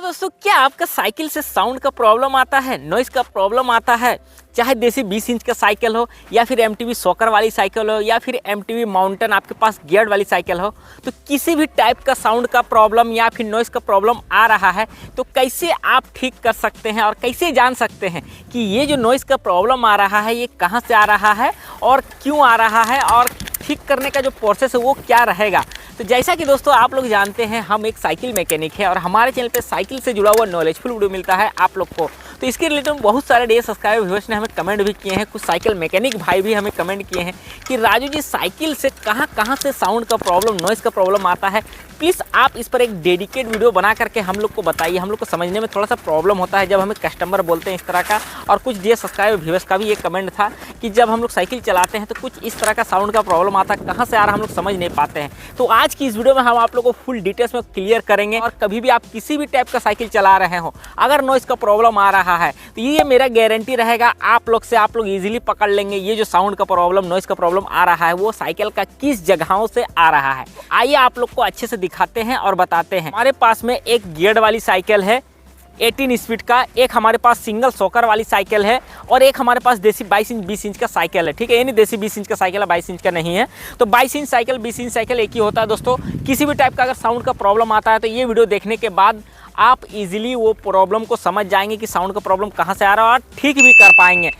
दोस्तों, क्या आपका साइकिल से साउंड का प्रॉब्लम आता है, नॉइस का प्रॉब्लम आता है? चाहे देसी 20 इंच का साइकिल हो या फिर एमटीवी सॉकर वाली साइकिल हो या फिर एमटीवी माउंटेन आपके पास गियर वाली साइकिल हो, तो किसी भी टाइप का साउंड का प्रॉब्लम या फिर नॉइस का प्रॉब्लम आ रहा है तो कैसे आप ठीक कर सकते हैं और कैसे जान सकते हैं कि ये जो नॉइस का प्रॉब्लम आ रहा है ये कहाँ से आ रहा है और क्यों आ रहा है और ठीक करने का जो प्रोसेस है वो क्या रहेगा। तो जैसा कि दोस्तों आप लोग जानते हैं, हम एक साइकिल मैकेनिक है और हमारे चैनल पे साइकिल से जुड़ा हुआ नॉलेजफुल वीडियो मिलता है आप लोग को। तो इसके रिलेटेड बहुत सारे डियर सब्सक्राइबर व्यूअर्स ने हमें कमेंट भी किए हैं, कुछ साइकिल मैकेनिक भाई भी हमें कमेंट किए हैं कि राजू जी साइकिल से कहाँ से साउंड का प्रॉब्लम, नॉइस का प्रॉब्लम आता है, प्लीज़ आप इस पर एक डेडिकेट वीडियो बना करके हम लोग को बताइए। हम लोग को समझने में थोड़ा सा प्रॉब्लम होता है जब हमें कस्टमर बोलते हैं इस तरह का। और कुछ डियर सब्सक्राइबर व्यूअर्स का भी ये कमेंट था कि जब हम लोग साइकिल चलाते हैं तो कुछ इस तरह का साउंड का प्रॉब्लम आता है, कहाँ से आ रहा हम लोग समझ नहीं पाते हैं। तो आज की इस वीडियो में हम आप लोग को फुल डिटेल्स में क्लियर करेंगे। और कभी भी आप किसी भी टाइप का साइकिल चला रहे हो, अगर नॉइस का प्रॉब्लम आ रहा है तो ये मेरा गारंटी रहेगा आप लोग इजीली पकड़ लेंगे ये जो साउंड का प्रॉब्लम, नॉइस का प्रॉब्लम आ रहा है वो साइकिल का किस जगहों से आ रहा है। आइए आप लोग को अच्छे से दिखाते हैं और बताते हैं। हमारे पास में एक गियर वाली साइकिल है 18 स्पीड का, एक हमारे पास सिंगल सॉकर वाली साइकिल है और एक हमारे पास देसी 22 इंच 20 इंच का साइकिल है। ठीक है, ये नहीं देसी 20 इंच का साइकिल है, 22 इंच का नहीं है। तो 22 इंच साइकिल 20 इंच साइकिल एक ही होता है दोस्तों। किसी भी टाइप का अगर साउंड का प्रॉब्लम आता है तो ये वीडियो देखने के बाद आप इजीली वो प्रॉब्लम को समझ जाएंगे कि साउंड का प्रॉब्लम कहाँ से आ रहा है और ठीक भी कर पाएंगे।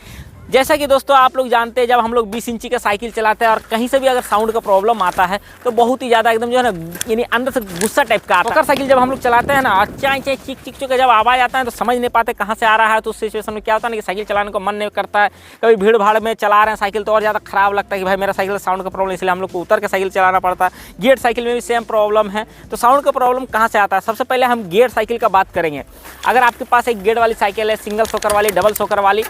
जैसा कि दोस्तों आप लोग जानते हैं, जब हम लोग 20 इंची का साइकिल चलाते हैं और कहीं से भी अगर साउंड का प्रॉब्लम आता है तो बहुत ही ज़्यादा एकदम जो है ना, यानी अंदर से गुस्सा टाइप का आता है। साइकिल जब हम लोग चलाते हैं ना और चाय चाय चिक चिक चिक जब आवाज़ आता है तो समझ नहीं पाते कहाँ से आ रहा है। तो उस सिचुएशन में क्या होता है ना कि साइकिल चलाने को मन नहीं करता है। कभी भीड़ भाड़ में चला रहे हैं साइकिल तो और ज़्यादा खराब लगता है कि भाई मेरा साइकिल साउंड का प्रॉब्लम, इसलिए हम लोग को उतर के साइकिल चलाना पड़ता है। गियर साइकिल में भी सेम प्रॉब्लम है। तो साउंड का प्रॉब्लम कहाँ से आता है, सबसे पहले हम गियर साइकिल का बात करेंगे। अगर आपके पास एक गियर वाली साइकिल है, सिंगल सॉकर वाली, डबल सॉकर वाली,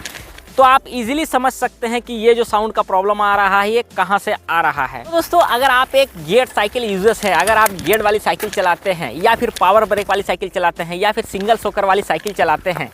तो आप इजीली समझ सकते हैं कि ये जो साउंड का प्रॉब्लम आ रहा है ये कहाँ से आ रहा है। तो दोस्तों अगर आप एक गियर साइकिल यूजर्स है, अगर आप गियर वाली साइकिल चलाते हैं या फिर पावर ब्रेक वाली साइकिल चलाते हैं या फिर सिंगल सॉकर वाली साइकिल चलाते हैं,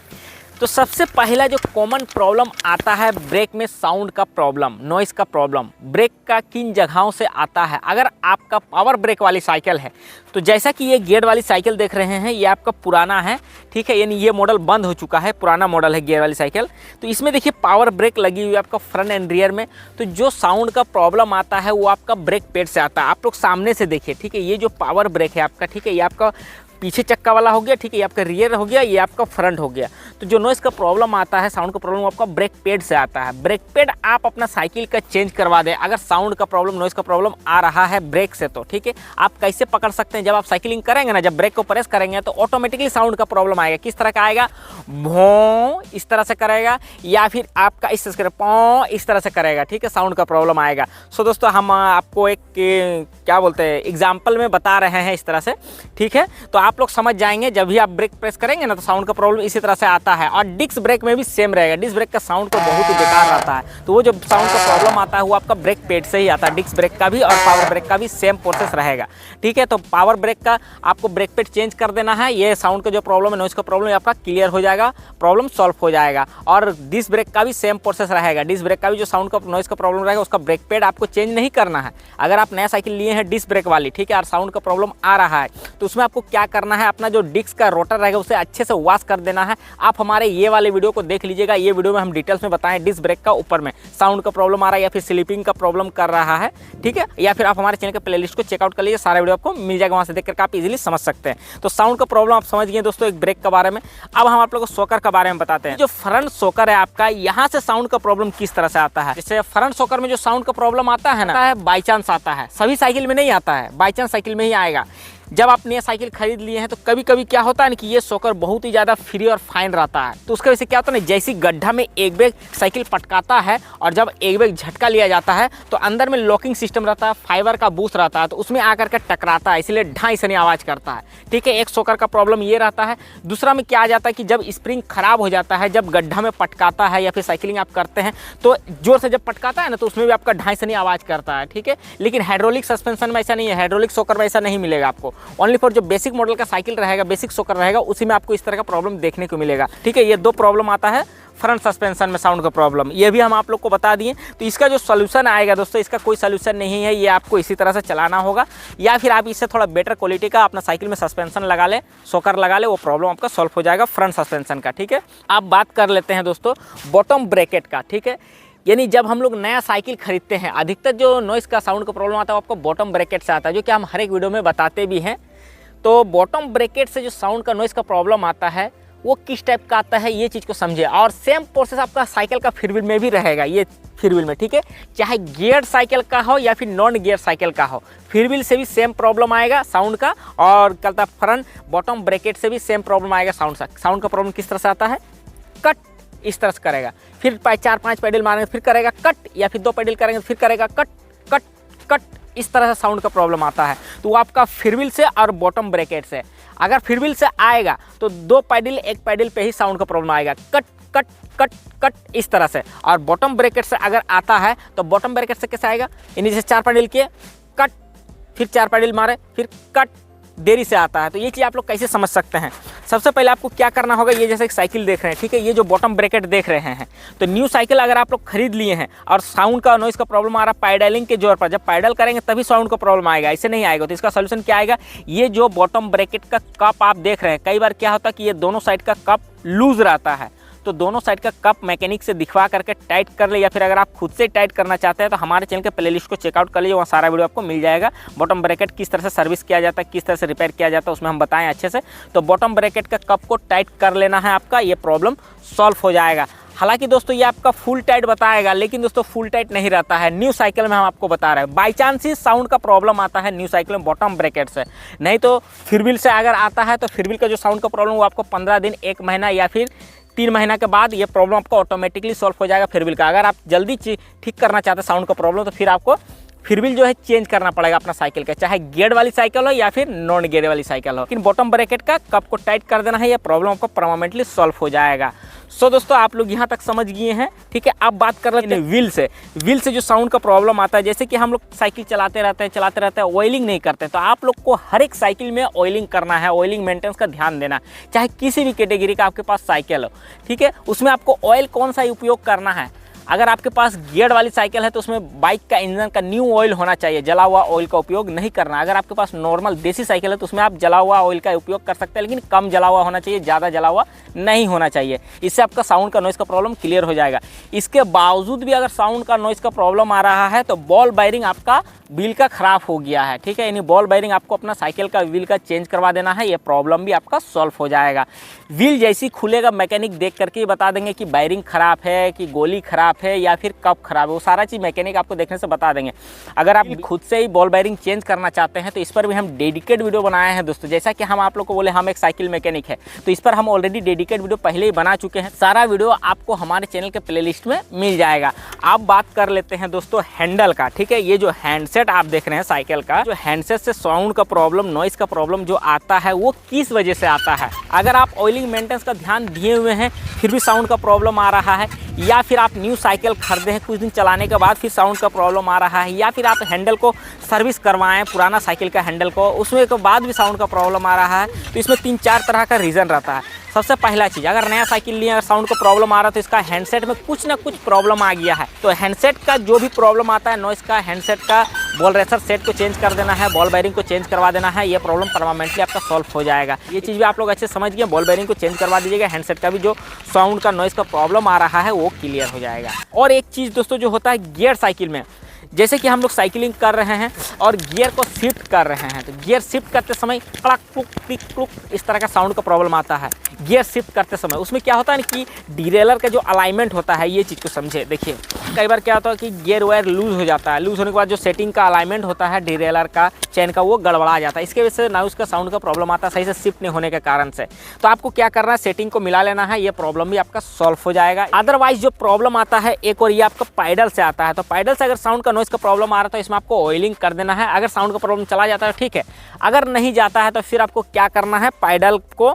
तो सबसे पहला जो कॉमन प्रॉब्लम आता है ब्रेक में साउंड का प्रॉब्लम, नॉइस का प्रॉब्लम, ब्रेक का किन जगहों से आता है। अगर आपका पावर ब्रेक वाली साइकिल है तो जैसा कि ये गियर वाली साइकिल देख रहे हैं, ये आपका पुराना है, ठीक है, यानी ये मॉडल बंद हो चुका है, पुराना मॉडल है गियर वाली साइकिल। तो इसमें देखिए पावर ब्रेक लगी हुई है आपका फ्रंट एंड रियर में। तो जो साउंड का प्रॉब्लम आता है वो आपका ब्रेक पैड से आता है। आप लोग सामने से देखिए, ठीक है, ये जो पावर ब्रेक है आपका, ठीक है, ये आपका पीछे चक्का वाला हो गया, ठीक है, ये आपका रियर हो गया, ये आपका फ्रंट हो गया। तो जो नॉइस का प्रॉब्लम आता है, साउंड का प्रॉब्लम आपका ब्रेक पैड से आता है। ब्रेक पैड आप अपना साइकिल का चेंज करवा दें अगर साउंड का प्रॉब्लम, नॉइस का प्रॉब्लम आ रहा है ब्रेक से। तो ठीक है, आप कैसे पकड़ सकते हैं, जब आप साइकिलिंग करेंगे ना, जब ब्रेक को प्रेस करेंगे तो ऑटोमेटिकली साउंड का प्रॉब्लम आएगा। किस तरह का आएगा, भों इस तरह से करेगा या फिर आपका इस तरह से पौ इस तरह से करेगा, ठीक है, साउंड का प्रॉब्लम आएगा। सो दोस्तों हम आपको एक क्या बोलते हैं एग्जाम्पल में बता रहे हैं इस तरह से, ठीक है। तो आप लोग समझ जाएंगे जब भी आप ब्रेक प्रेस करेंगे ना तो साउंड का प्रॉब्लम इसी तरह से आता है। और डिस्क ब्रेक में भी सेम रहेगा। डिस्क ब्रेक का साउंड तो बहुत ही बेकार रहता है। तो वो जो साउंड का प्रॉब्लम आता है वो आपका ब्रेक पैड से ही आता है। डिस्क ब्रेक का भी और पावर ब्रेक का भी सेम प्रोसेस रहेगा, ठीक है। तो पावर ब्रेक का आपको ब्रेक पैड चेंज कर देना है, ये साउंड का जो प्रॉब्लम है, नॉइस का प्रॉब्लम आपका क्लियर हो जाएगा, प्रॉब्लम सॉल्व हो जाएगा। और डिस्क ब्रेक का भी सेम प्रोसेस रहेगा। डिस्क ब्रेक का भी जो साउंड का, नॉइस का प्रॉब्लम रहेगा उसका ब्रेक पैड आपको चेंज नहीं करना है। अगर आप नया साइकिल लिए हैं डिस्क ब्रेक वाली, ठीक है, और साउंड का प्रॉब्लम आ रहा है तो उसमें आपको क्या करना है, अपना जो डिस्क का रोटर रहेगा उसे अच्छे से वॉश कर देना है। आप हमारे ये वाले वीडियो को देख लीजिएगा, ये वीडियो में हम डिटेल्स में बताएं डिस्क ब्रेक का ऊपर में साउंड का प्रॉब्लम आ रहा है या फिर स्लिपिंग का प्रॉब्लम कर रहा है, ठीक है। या फिर आप हमारे चैनल के प्लेलिस्ट को चेकआउट कर लीजिए, सारा वीडियो आपको मिल जाएगा, वहां से देख करके आप इजीली समझ सकते हैं। तो साउंड का प्रॉब्लम आप समझ गए दोस्तों एक ब्रेक के बारे में। अब हम आप लोगों को सॉकर के बारे में बताते हैं। जो फ्रंट सॉकर है आपका, यहाँ से साउंड का प्रॉब्लम किस तरह से आता है। जैसे फ्रंट सॉकर में जो साउंड का प्रॉब्लम आता है ना, बाई चांस आता है, सभी साइकिल में नहीं आता है, बाई चांस साइकिल में ही आएगा। जब आप नया साइकिल खरीद लिए हैं तो कभी कभी क्या होता है ना कि ये सॉकर बहुत ही ज़्यादा फ्री और फाइन रहता है। तो उसकी वजह से क्या होता है ना, जैसी गड्ढा में एक बैग साइकिल पटकाता है और जब एक बैग झटका लिया जाता है तो अंदर में लॉकिंग सिस्टम रहता है, फाइबर का बूथ रहता है, तो उसमें आकर के टकराता है, इसलिए ढाई सनी आवाज़ करता है, ठीक है। एक सॉकर का प्रॉब्लम ये रहता है। दूसरा में क्या आ जाता है कि जब स्प्रिंग खराब हो जाता है, जब गड्ढा में पटकाता है या फिर साइकिलिंग आप करते हैं तो जोर से जब पटकाता है ना तो उसमें भी आपका ढाई सनी आवाज़ करता है, ठीक है। लेकिन हाइड्रोलिक सस्पेंशन में ऐसा नहीं है, हाइड्रोलिक सॉकर में ऐसा नहीं मिलेगा आपको। ओनली फॉर जो बेसिक मॉडल का साइकिल रहेगा, बेसिक सोकर रहेगा, उसी में आपको इस तरह का प्रॉब्लम देखने को मिलेगा। ठीक है, ये 2 प्रॉब्लम आता है फ्रंट सस्पेंशन में साउंड का प्रॉब्लम, ये भी हम आप लोग को बता दिए। तो इसका जो सोल्यूशन आएगा दोस्तों, इसका कोई सोल्यूशन नहीं है, ये आपको इसी तरह से चलाना होगा, या फिर आप इससे थोड़ा बेटर क्वालिटी का अपना साइकिल में सस्पेंशन लगा ले, सोकर लगा ले, वो प्रॉब्लम आपका सॉल्व हो जाएगा फ्रंट सस्पेंशन का। ठीक है, आप बात कर लेते हैं दोस्तों बॉटम ब्रैकेट का। ठीक है, यानी जब हम लोग नया साइकिल खरीदते हैं, अधिकतर जो नॉइस का साउंड का प्रॉब्लम आता है वो आपको बॉटम ब्रैकेट से आता है, जो कि हम हर एक वीडियो में बताते भी हैं। तो बॉटम ब्रैकेट से जो साउंड का नॉइस का प्रॉब्लम आता है वो किस टाइप का आता है, ये चीज़ को समझे। और सेम प्रोसेस आपका साइकिल का फ्री व्हील में भी रहेगा, ये फ्री व्हील में। ठीक है, चाहे गियर साइकिल का हो या फिर नॉन गियर साइकिल का हो, फ्री व्हील से भी सेम प्रॉब्लम आएगा साउंड का, और कहता फ्रंट बॉटम ब्रैकेट से भी सेम प्रॉब्लम आएगा साउंड का प्रॉब्लम किस तरह से आता है, कट इस तरह से करेगा, फिर 4-5 पेडल मारेंगे फिर करेगा कट, या फिर 2 पेडल करेंगे फिर करेगा कट कट कट, इस तरह से साउंड का प्रॉब्लम आता है। तो वो आपका फ्री व्हील से और बॉटम ब्रैकेट से। अगर फ्री व्हील से आएगा तो 2 पेडल 1 पेडल पे ही साउंड का प्रॉब्लम आएगा, कट कट कट कट इस तरह से। और बॉटम ब्रैकेट से अगर आता है तो बॉटम ब्रैकेट से कैसे आएगा, यानी जैसे 4 पेडल किए कट, फिर 4 पेडल मारे फिर कट, देरी से आता है। तो ये चीज़ आप लोग कैसे समझ सकते हैं, सबसे पहले आपको क्या करना होगा, ये जैसे एक साइकिल देख रहे हैं, ठीक है, ये जो बॉटम ब्रैकेट देख रहे हैं, तो न्यू साइकिल अगर आप लोग खरीद लिए हैं और साउंड का नॉइस का प्रॉब्लम आ रहा है पैडलिंग के जोर पर, जब पैडल करेंगे तभी साउंड का प्रॉब्लम आएगा, ऐसे नहीं आएगा। तो इसका सोल्यूशन क्या आएगा, ये जो बॉटम ब्रैकेट का कप आप देख रहे हैं, कई बार क्या होता है कि ये दोनों साइड का कप लूज रहता है, तो दोनों साइड का कप मैकेनिक से दिखवा करके टाइट कर ले, या फिर अगर आप खुद से टाइट करना चाहते हैं तो हमारे चैनल के प्लेलिस्ट को चेकआउट कर लीजिए, वहाँ सारा वीडियो आपको मिल जाएगा। बॉटम ब्रैकेट किस तरह से सर्विस किया जाता है, किस तरह से रिपेयर किया जाता है, उसमें हम बताएं अच्छे से। तो बॉटम ब्रैकेट का कप को टाइट कर लेना है आपका, ये प्रॉब्लम सॉल्व हो जाएगा। हालांकि दोस्तों ये आपका फुल टाइट बताएगा, लेकिन दोस्तों फुल टाइट नहीं रहता है न्यू साइकिल में, हम आपको बता रहे हैं। बाई चांस ही साउंड का प्रॉब्लम आता है न्यू साइकिल में बॉटम ब्रैकेट से, नहीं तो फ्री व्हील से अगर आता है तो फ्री व्हील का जो साउंड का प्रॉब्लम वो आपको 15 दिन, 1 महीना या फिर 3 महीना के बाद ये प्रॉब्लम आपको ऑटोमेटिकली सॉल्व हो जाएगा फ्री व्हील का। अगर आप जल्दी ठीक करना चाहते हैं साउंड का प्रॉब्लम, तो फिर आपको फ्री व्हील जो है चेंज करना पड़ेगा अपना साइकिल का, चाहे गियर वाली साइकिल हो या फिर नॉन गियर वाली साइकिल हो। लेकिन बॉटम ब्रैकेट का कप को टाइट कर देना है, ये प्रॉब्लम आपको परमानेंटली सॉल्व हो जाएगा। सो दोस्तों आप लोग यहाँ तक समझ गए हैं, ठीक है। अब बात कर लेते हैं व्हील से। व्हील से जो साउंड का प्रॉब्लम आता है, जैसे कि हम लोग साइकिल चलाते रहते हैं, ऑयलिंग नहीं करते हैं, तो आप लोग को हर एक साइकिल में ऑयलिंग करना है, ऑयलिंग मेंटेनेंस का ध्यान देना, चाहे किसी भी कैटेगरी का आपके पास साइकिल हो, ठीक है। उसमें आपको ऑयल कौन सा उपयोग करना है। अगर आपके पास गियर वाली साइकिल है तो उसमें बाइक का इंजन का न्यू ऑयल होना चाहिए, जला हुआ ऑयल का उपयोग नहीं करना। अगर आपके पास नॉर्मल देसी साइकिल है तो उसमें आप जला हुआ ऑयल का उपयोग कर सकते हैं, लेकिन कम जला हुआ होना चाहिए, ज़्यादा जला हुआ नहीं होना चाहिए। इससे आपका साउंड का नॉइज़ का प्रॉब्लम क्लियर हो जाएगा। इसके बावजूद भी अगर साउंड का नॉइज़ का प्रॉब्लम आ रहा है तो बॉल बेयरिंग आपका व्हील का ख़राब हो गया है, ठीक है। यानी बॉल बेयरिंग आपको अपना साइकिल का व्हील का चेंज करवा देना है, ये प्रॉब्लम भी आपका सॉल्व हो जाएगा। व्हील जैसी खुलेगा मैकेनिक देख करके ही बता देंगे कि बेयरिंग ख़राब है, कि गोली ख़राब है या फिर कब ख़राब है, वो सारा चीज़ मैकेनिक आपको देखने से बता देंगे। अगर आप खुद से ही बॉल बेयरिंग चेंज करना चाहते हैं तो इस पर भी हम डेडिकेट वीडियो बनाए हैं दोस्तों। जैसा कि हम आप लोग को बोले हम एक साइकिल मैकेनिक है, तो इस पर हम ऑलरेडी डेडिकेट वीडियो पहले ही बना चुके हैं। सारा वीडियो आपको हमारे चैनल के प्लेलिस्ट में मिल जाएगा। आप बात कर लेते हैं दोस्तों हैंडल का, ठीक है। ये जो हैंडसेट आप देख रहे हैं साइकिल का, जो हैंडसेट से साउंड का प्रॉब्लम, नॉइज़ का प्रॉब्लम जो आता है वो किस वजह से आता है। अगर आप ऑयलिंग मेंटेनेंस का ध्यान दिए हुए हैं फिर भी साउंड का प्रॉब्लम आ रहा है, या फिर आप न्यू साइकिल खरीदे हैं, कुछ दिन चलाने के बाद फिर साउंड का प्रॉब्लम आ रहा है, या फिर आप हैंडल को सर्विस करवाएं पुराना साइकिल का हैंडल को, उसमें के बाद भी साउंड का प्रॉब्लम आ रहा है, तो इसमें 3-4 तरह का रीज़न रहता है। सबसे पहला चीज़, अगर नया साइकिल लिए अगर साउंड का प्रॉब्लम आ रहा है तो इसका हैंडसेट में कुछ ना कुछ प्रॉब्लम आ गया है। तो हैंडसेट का जो भी प्रॉब्लम आता है नॉइज़ का, हैंडसेट का बॉल रेसर सेट को चेंज कर देना है, बॉल बेयरिंग को चेंज करवा देना है, ये प्रॉब्लम परमानेंटली आपका सॉल्व हो जाएगा। ये चीज़ भी आप लोग अच्छे समझ गए, बॉल बेयरिंग को चेंज करवा दीजिएगा, हैंडसेट का भी जो साउंड का नॉइज़ का प्रॉब्लम आ रहा है वो क्लियर हो जाएगा। और एक चीज़ दोस्तों जो होता है गियर साइकिल में, जैसे कि हम लोग साइकिलिंग कर रहे हैं और गियर को शिफ्ट कर रहे हैं, तो गियर शिफ्ट करते समय क्लक क्लुक क्लिक क्लुक इस तरह का साउंड का प्रॉब्लम आता है गियर शिफ्ट करते समय। उसमें क्या होता है ना कि डिरेलर का जो अलाइनमेंट होता है, ये चीज़ को समझे। देखिए कई बार क्या होता है कि गियर वायर लूज़ हो जाता है, लूज़ होने के बाद जो सेटिंग का अलाइनमेंट होता है डिरेलर का, चैन का, वो गड़बड़ा जाता है। इसके वजह से ना उसका साउंड का प्रॉब्लम आता है सही से शिफ्ट नहीं होने के कारण से। तो आपको क्या करना है, सेटिंग को मिला लेना है, ये प्रॉब्लम भी आपका सॉल्व हो जाएगा। अदरवाइज जो प्रॉब्लम आता है एक और, ये आपका पैडल से आता है। तो पैडल से अगर साउंड का नॉइज़ का प्रॉब्लम आ रहा है तो इसमें आपको ऑयलिंग कर देना है। अगर साउंड का प्रॉब्लम चला जाता है ठीक है, अगर नहीं जाता है तो फिर आपको क्या करना है, पैडल को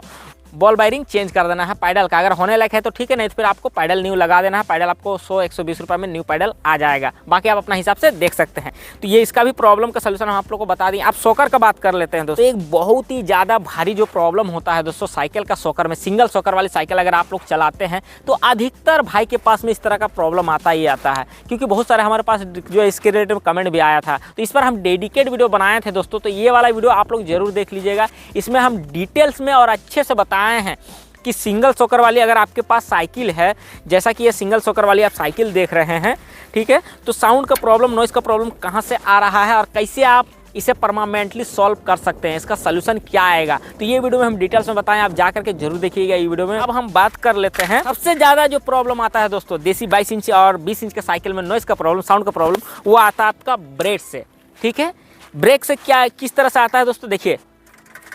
बॉल वायरिंग चेंज कर देना है पैडल का। अगर होने लायक है तो ठीक है, नहीं तो फिर आपको पैडल न्यू लगा देना है। पैडल आपको 100-120 रुपये में न्यू पैडल आ जाएगा, बाकी आप अपना हिसाब से देख सकते हैं। तो ये इसका भी प्रॉब्लम का सलूशन हम आप लोग को बता दिए। आप शॉकर का बात कर लेते हैं दोस्तों। एक बहुत ही ज़्यादा भारी जो प्रॉब्लम होता है दोस्तों साइकिल का शॉकर में, सिंगल शॉकर वाली साइकिल अगर आप लोग चलाते हैं तो अधिकतर भाई के पास में इस तरह का प्रॉब्लम आता ही आता है, क्योंकि बहुत सारे हमारे पास जो इसके रिलेटेड कमेंट भी आया था। तो इस पर हम डेडिकेट वीडियो बनाए थे दोस्तों, तो ये वाला वीडियो आप लोग जरूर देख लीजिएगा। इसमें हम डिटेल्स में और अच्छे से बताए हैं कि सिंगल शॉकर वाली अगर आपके पास साइकिल है, जैसा कि ये सिंगल शॉकर वाली आप साइकिल देख रहे हैं, ठीक है, तो साउंड का प्रॉब्लम, नॉइस का प्रॉब्लम कहाँ से आ रहा है और कैसे आप इसे परमानेंटली सॉल्व कर सकते हैं, इसका सलूशन क्या आएगा, तो ये वीडियो में हम डिटेल्स में बताएं। आप जा करके जरूर देखिएगा ये वीडियो में। अब हम बात कर लेते हैं सबसे ज़्यादा जो प्रॉब्लम आता है दोस्तों देसी 22 इंच और 20 इंच के साइकिल में नॉइस का प्रॉब्लम, साउंड का प्रॉब्लम, वो आता है आपका ब्रेक से। ठीक है, ब्रेक से क्या किस तरह से आता है दोस्तों, देखिए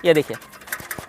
ये देखिए,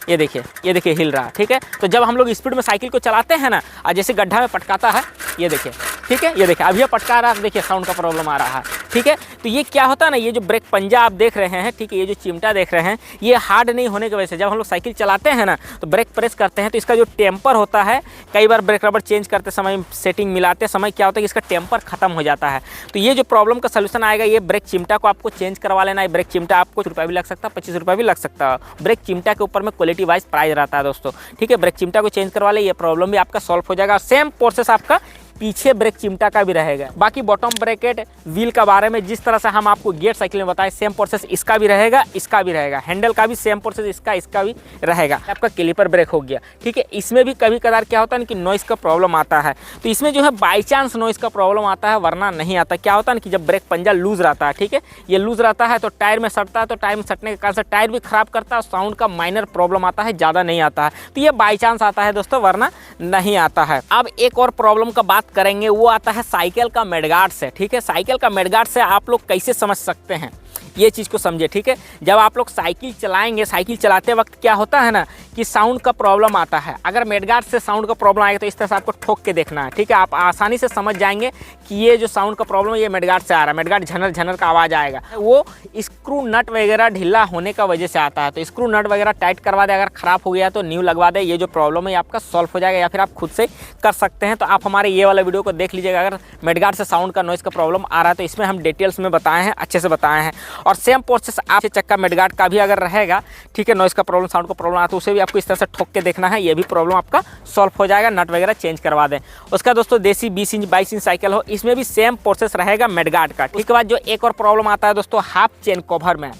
ये देखिए, ये देखिए हिल रहा है। ठीक है, तो जब हम लोग स्पीड में साइकिल को चलाते हैं ना, और जैसे गड्ढा में पटकाता है, ये देखिए, ठीक है, ये देखिए अब ये पटका रहा है, देखिए साउंड का प्रॉब्लम आ रहा है। ठीक है, तो ये क्या होता है ना, ये जो ब्रेक पंजा आप देख रहे हैं, ठीक है, ये जो चिमटा देख रहे हैं, ये हार्ड नहीं होने की वजह से जब हम लोग साइकिल चलाते हैं ना तो ब्रेक प्रेस करते हैं तो इसका जो टेम्पर होता है, कई बार ब्रेक रबर चेंज करते समय, सेटिंग मिलाते समय क्या होता है कि इसका टेम्पर खत्म हो जाता है। तो ये जो प्रॉब्लम का सलूशन आएगा, ये ब्रेक चिमटा को आपको चेंज करवा लेना है। ब्रेक चिमटा आपको ₹1 भी लग सकता है, 25 रुपये भी लग सकता है। ब्रेक चिमटा के ऊपर में क्वालिटी वाइज प्राइस रहता है दोस्तों। ठीक है, ब्रेक चिमटा को चेंज करवा ले, ये प्रॉब्लम भी आपका सॉल्व हो जाएगा। सेम प्रोसेस आपका पीछे ब्रेक चिमटा का भी रहेगा। बाकी बॉटम ब्रेकेट व्हील के बारे में जिस तरह से हम आपको गियर साइकिल में बताएं, सेम प्रोसेस इसका भी रहेगा, इसका भी रहेगा। हैंडल का भी सेम प्रोसेस इसका भी रहेगा। आपका क्लिपर ब्रेक हो गया। ठीक है, इसमें भी कभी कभार क्या होता है कि नॉइस का प्रॉब्लम आता है, तो इसमें जो है बाई चांस नॉइस का प्रॉब्लम आता है, वरना नहीं आता। क्या होता है ना कि जब ब्रेक पंजा लूज रहता है, ठीक है, ये लूज रहता है तो टायर में सटता है, तो टायर में सटने के कारण से टायर भी खराब करता है, साउंड का माइनर प्रॉब्लम आता है, ज़्यादा नहीं आता है। तो ये बाई चांस आता है दोस्तों, वरना नहीं आता है। अब एक और प्रॉब्लम का बात करेंगे, वो आता है साइकिल का मेडगार्ड से। ठीक है, साइकिल का मेडगार्ड से आप लोग कैसे समझ सकते हैं, ये चीज़ को समझे। ठीक है, जब आप लोग साइकिल चलाएंगे, साइकिल चलाते वक्त क्या होता है ना कि साउंड का प्रॉब्लम आता है। अगर मेडगार्ड से साउंड का प्रॉब्लम आएगा तो इस तरह से आपको ठोक के देखना है। ठीक है, आप आसानी से समझ जाएंगे कि ये जो साउंड का प्रॉब्लम है ये मेडगार्ड से आ रहा है। मेडगार्ड झनर झनर का आवाज़ आएगा, वो स्क्रू नट वगैरह ढीला होने का वजह से आता है। तो स्क्रू नट वगैरह टाइट करवा दे, अगर ख़राब हो गया तो न्यू लगवा दे। ये जो प्रॉब्लम है ये आपका सॉल्व हो जाएगा, या फिर आप खुद से कर सकते हैं। तो आप हमारे ये वाला वीडियो को देख लीजिएगा। अगर मेडगार्ड से साउंड का नॉइस का प्रॉब्लम आ रहा है तो इसमें हम डिटेल्स में बताए हैं, अच्छे से बताए हैं। और सेम प्रोसेस आप चक्का मेडगार्ड का भी अगर रहेगा, ठीक है, नॉइस का प्रॉब्लम, साउंड का प्रॉब्लम आता है तो उसे भी आपको इस तरह से ठोक के देखना है, ये भी प्रॉब्लम आपका सॉल्व हो जाएगा। नट वगैरह चेंज करवा दें। उसका दोस्तों देसी 20 इंच 22 इंच साइकिल हो, इसमें भी सेम प्रोसेस रहेगा मेडगार्ड का। ठीक है, बाद जो एक और प्रॉब्लम आता है दोस्तों हाफ चेन कवर में,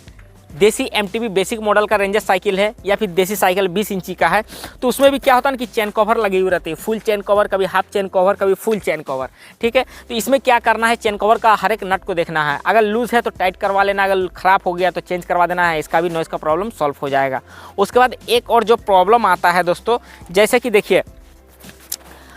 देसी MTB बेसिक मॉडल का रेंजर साइकिल है या फिर देसी साइकिल 20 इंची का है, तो उसमें भी क्या होता है ना कि चेन कवर लगी हुई रहती है, फुल चेन कवर, कभी हाफ चेन कवर, कभी फुल चेन कवर। ठीक है, तो इसमें क्या करना है, चेन कवर का हर एक नट को देखना है। अगर लूज है तो टाइट करवा लेना, अगर ख़राब हो गया तो चेंज करवा देना है। इसका भी नॉइस का प्रॉब्लम सॉल्व हो जाएगा। उसके बाद एक और जो प्रॉब्लम आता है दोस्तों, जैसे कि देखिए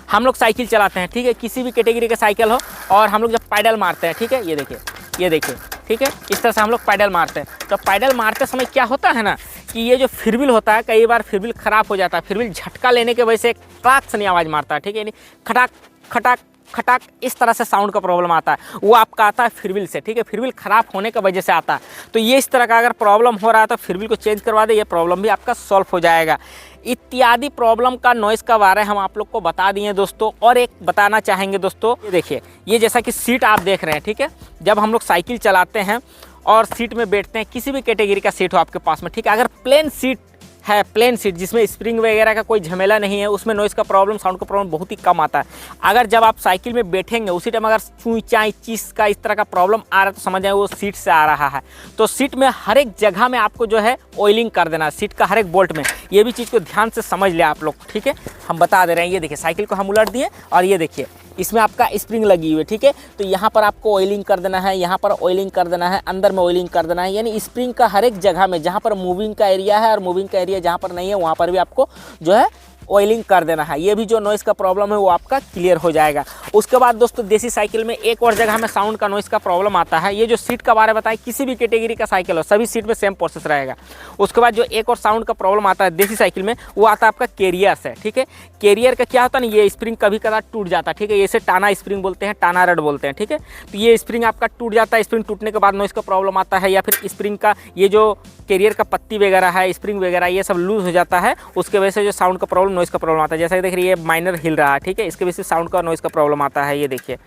हम लोग साइकिल चलाते हैं, ठीक है, किसी भी कैटेगरी का साइकिल हो, और हम लोग जब पैडल मारते हैं, ठीक है, ये देखिए, ये देखिए, ठीक है, इस तरह से हम लोग पैडल मारते हैं। तो पैडल मारते समय क्या होता है ना कि ये जो फिरविल होता है, कई बार फिरविल ख़राब हो जाता है। फिरविल झटका लेने की वजह से क्लाक से नहीं आवाज़ मारता है, ठीक है, यानी खटाक खटाक खटाक इस तरह से साउंड का प्रॉब्लम आता है, वो आपका आता है फिरविल से। ठीक है, फिरविल ख़राब होने की वजह से आता है। तो ये इस तरह का अगर प्रॉब्लम हो रहा है तो फिरविल को चेंज करवा दे, ये प्रॉब्लम भी आपका सॉल्व हो जाएगा। इत्यादि प्रॉब्लम का नॉइस का बारे हम आप लोग को बता दिए दोस्तों। और एक बताना चाहेंगे दोस्तों, ये देखिए, ये जैसा कि सीट आप देख रहे हैं, ठीक है, जब हम लोग साइकिल चलाते हैं और सीट में बैठते हैं, किसी भी कैटेगरी का सीट हो आपके पास में, ठीक है, अगर प्लेन सीट है, प्लेन सीट जिसमें स्प्रिंग वगैरह का कोई झमेला नहीं है, उसमें नॉइस का प्रॉब्लम, साउंड का प्रॉब्लम बहुत ही कम आता है। अगर जब आप साइकिल में बैठेंगे उसी टाइम अगर चूई चाई चीज़ का इस तरह का प्रॉब्लम आ रहा है तो समझ जाए वो सीट से आ रहा है। तो सीट में हर एक जगह में आपको जो है ऑयलिंग कर देना है, सीट का हर एक बोल्ट में। ये भी चीज़ को ध्यान से समझ लिया आप लोग, ठीक है, हम बता दे रहे हैं। ये देखिए साइकिल को हम उलट दिए और ये देखिए इसमें आपका स्प्रिंग लगी हुई है, ठीक है, तो यहाँ पर आपको ऑयलिंग कर देना है, यहाँ पर ऑयलिंग कर देना है, अंदर में ऑयलिंग कर देना है। यानी स्प्रिंग का हर एक जगह में जहाँ पर मूविंग का एरिया है और मूविंग का एरिया जहाँ पर नहीं है वहाँ पर भी आपको जो है ऑयलिंग कर देना है। ये भी जो नॉइज़ का प्रॉब्लम है वो आपका क्लियर हो जाएगा। उसके बाद दोस्तों देसी साइकिल में एक और जगह में साउंड का नॉइज़ का प्रॉब्लम आता है। ये जो सीट का बारे में बताएं, किसी भी कैटेगरी का साइकिल हो सभी सीट में सेम प्रोसेस रहेगा। उसके बाद जो एक और साउंड का प्रॉब्लम आता है देसी साइकिल में, वो आता है आपका कैरियर से। ठीक है, कैरियर का क्या होता है ना, ये स्प्रिंग कभी कभार टूट जाता है। ठीक है, इसे टाना स्प्रिंग बोलते हैं, टाना रड बोलते हैं। ठीक है, तो ये स्प्रिंग आपका टूट जाता है। स्प्रिंग टूटने के बाद नॉइज़ का प्रॉब्लम आता है, या फिर स्प्रिंग का ये जो कैरियर का पत्ती वगैरह है, स्प्रिंग वगैरह ये सब लूज हो जाता है। उसके वजह से जो साउंड का प्रॉब्लम, नॉइज़ का प्रॉब्लम आता है। जैसा कि देख रही है माइनर हिल रहा है। ठीक है, इसके वजह से साउंड का नॉइज़ का प्रॉब्लम आता है, ये देखिए।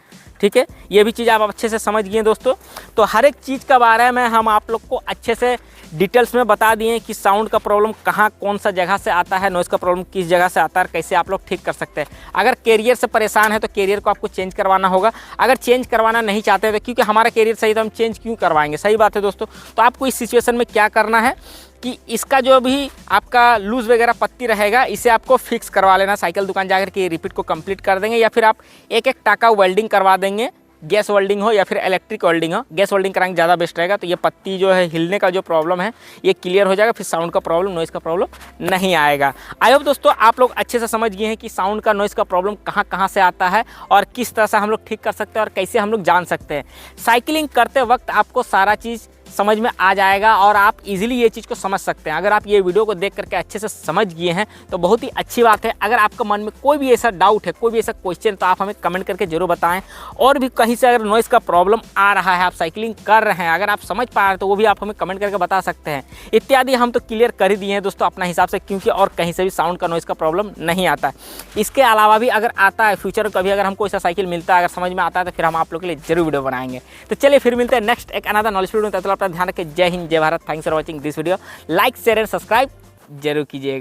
ठीक है, ये भी चीज़ आप अच्छे से समझ गए दोस्तों। तो हर एक चीज़ के बारे में हम आप लोग को अच्छे से डिटेल्स में बता दिए कि साउंड का प्रॉब्लम कहाँ कौन सा जगह से आता है, नॉइज़ का प्रॉब्लम किस जगह से आता है, कैसे आप लोग ठीक कर सकते हैं। अगर कैरियर से परेशान है तो कैरियर को आपको चेंज करवाना होगा। अगर चेंज करवाना नहीं चाहते तो, क्योंकि हमारा कैरियर सही तो हम चेंज क्यों करवाएंगे, सही बात है दोस्तों। तो आपको इस सिचुएशन में क्या करना है कि इसका जो भी आपका लूज़ वगैरह पत्ती रहेगा, इसे आपको फिक्स करवा लेना। साइकिल दुकान जाकर के रिपीट को कंप्लीट कर देंगे, या फिर आप एक एक टाका वेल्डिंग करवा देंगे। गैस वेल्डिंग हो या फिर इलेक्ट्रिक वेल्डिंग हो, गैस वेल्डिंग कराएंगे ज़्यादा बेस्ट रहेगा। तो ये पत्ती जो है हिलने का जो प्रॉब्लम है ये क्लियर हो जाएगा, फिर साउंड का प्रॉब्लम, नॉइज़ का प्रॉब्लम नहीं आएगा। आई होप दोस्तों आप लोग अच्छे से समझ गए हैं कि साउंड का, नॉइज़ का प्रॉब्लम कहाँ कहाँ से आता है और किस तरह से हम लोग ठीक कर सकते हैं और कैसे हम लोग जान सकते हैं। साइकिलिंग करते वक्त आपको सारा चीज़ समझ में आ जाएगा और आप इजीली ये चीज़ को समझ सकते हैं। अगर आप ये वीडियो को देख करके अच्छे से समझ गए हैं तो बहुत ही अच्छी बात है। अगर आपका मन में कोई भी ऐसा डाउट है, कोई भी ऐसा क्वेश्चन, तो आप हमें कमेंट करके जरूर बताएं। और भी कहीं से अगर नॉइज़ का प्रॉब्लम आ रहा है, आप साइकिलिंग कर रहे हैं, अगर आप समझ पा रहे हैं तो वो भी आप हमें कमेंट करके बता सकते हैं। इत्यादि हम तो क्लियर कर ही दिए हैं दोस्तों अपना हिसाब से, क्योंकि और कहीं से भी साउंड का, नॉइज़ का प्रॉब्लम नहीं आता है। इसके अलावा भी अगर आता है फ्यूचर में कभी, अगर हमको ऐसा साइकिल मिलता है, अगर समझ में आता है, तो फिर हम आप लोग के लिए जरूर वीडियो बनाएंगे। तो चलिए फिर मिलते हैं नेक्स्ट एक अनदर नॉलेज वीडियो में। तब तक अपना ध्यान रखें। जय हिंद, जय Bharat. Thanks for watching this video. Like, share and subscribe जरूर कीजिएगा।